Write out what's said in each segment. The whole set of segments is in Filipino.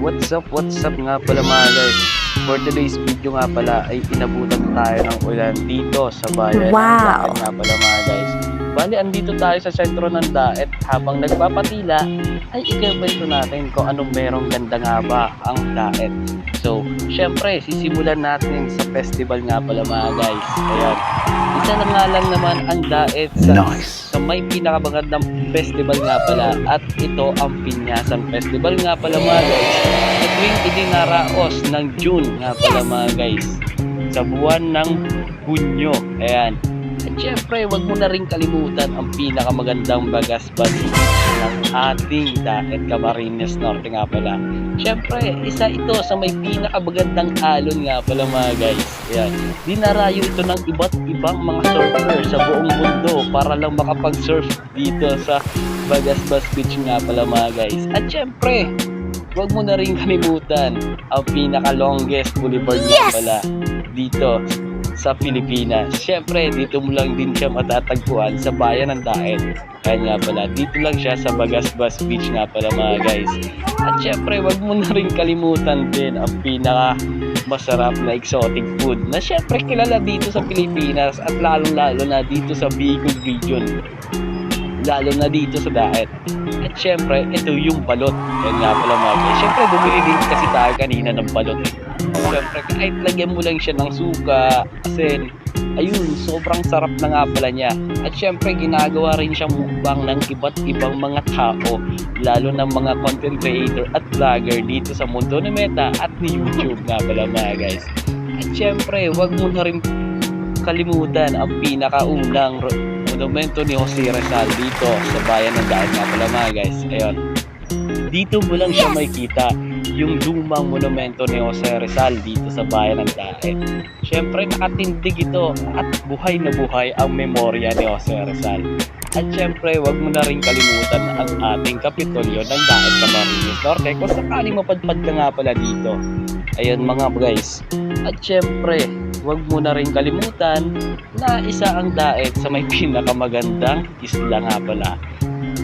What's up nga pala mga guys. For today's video nga pala ay inabutan tayo ng ulan dito sa bayan ng Daet nga pala mga guys. Bali, andito tayo sa sentro ng Daet. Habang nagpapatila ay ikakwento natin kung anong merong ganda nga ba ang Daet. So, syempre, sisimulan natin sa festival nga pala mga guys. Ayan, isa na nga lang naman ang Daet sa may pinakamagandang festival nga pala, at ito ang Pinyasan Festival nga pala mga guys, sa tuwing idinaraos ng June nga pala mga guys, sa buwan ng Hunyo. Ayan, at syempre wag mo na rin kalimutan ang pinakamagandang bagasbas ng ating Daet, Camarines Norte nga pala. Syempre isa ito sa may pinakamagandang alon nga pala mga guys. Ayan, dinarayo ito ng iba't ibang mga surfer sa buong mundo para lang makapag-surf dito sa Bagasbas Beach nga pala mga guys. At syempre wag mo na rin kalimutan ang pinaka-longest boulevard nga pala dito sa Pilipinas. Syempre dito mo lang din siya matatagpuan sa bayan ng Daet. Kaya nga pala dito lang siya sa Bagasbas Beach nga pala mga guys. At syempre wag mo na rin kalimutan din ang pinaka masarap na exotic food na syempre kilala dito sa Pilipinas, at lalo na dito sa Bicol region, lalo na dito sa Daet. At syempre ito yung balot. Yan nga pala mga guys. Syempre bumili din kasi tayo kanina ng balot. Syempre kahit lagyan mo lang siya ng suka, asin, ayun, sobrang sarap na nga pala niya. At syempre ginagawa rin siyang mukbang ng iba't ibang mga tao, lalo ng mga content creator at vlogger dito sa mundo ni Meta at ni YouTube nga pala mga guys. At syempre wag mo na rin kalimutan ang pinakaunang monumento ni Jose Rizal dito sa bayan ng Daet nga pala mga guys. Ayun, dito mo lang siya makikita, yung lumang monumento ni Jose Rizal dito sa bayan ng Daet. Syempre nakatindig ito at buhay na buhay ang memorya ni Jose Rizal. At syempre wag mo na rin kalimutan ang ating Kapitolyo ng Daet, Camarines Norte kung sakaling mapadpad ka nga pala dito. Ayun mga guys. At syempre wag mo na rin kalimutan na isa ang Daet sa may pinakamagandang isla nga pala.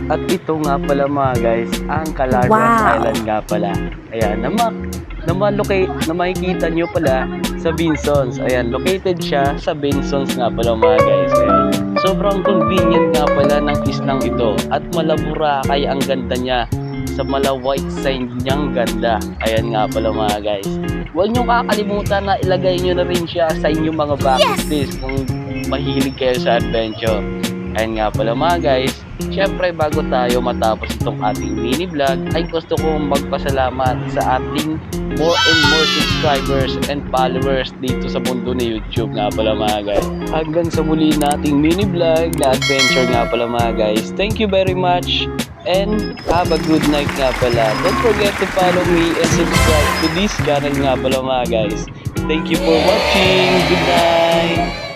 At ito nga pala mga guys, ang Calargas Island nga pala. Ayan, na makikita nyo pala sa Binsons. Ayan, located siya sa Binsons nga pala mga guys. Ayan, sobrang convenient nga pala ng islang ito, at malabura kaya ang ganda niya sa white sand niyang ganda. Ayan nga pala mga guys. Huwag nyo kakalimutan na ilagay nyo na rin siya sa inyong mga bucket list kung mahilig kayo sa adventure. Ayan nga pala mga guys. Syempre bago tayo matapos itong ating mini vlog ay gusto kong magpasalamat sa ating more and more subscribers and followers dito sa mundo ni YouTube nga pala mga guys. Hanggang sa muli nating mini vlog na adventure nga pala mga guys. Thank you very much and have a good night nga pala. Don't forget to follow me and subscribe to this channel nga pala mga guys. Thank you for watching. Good night.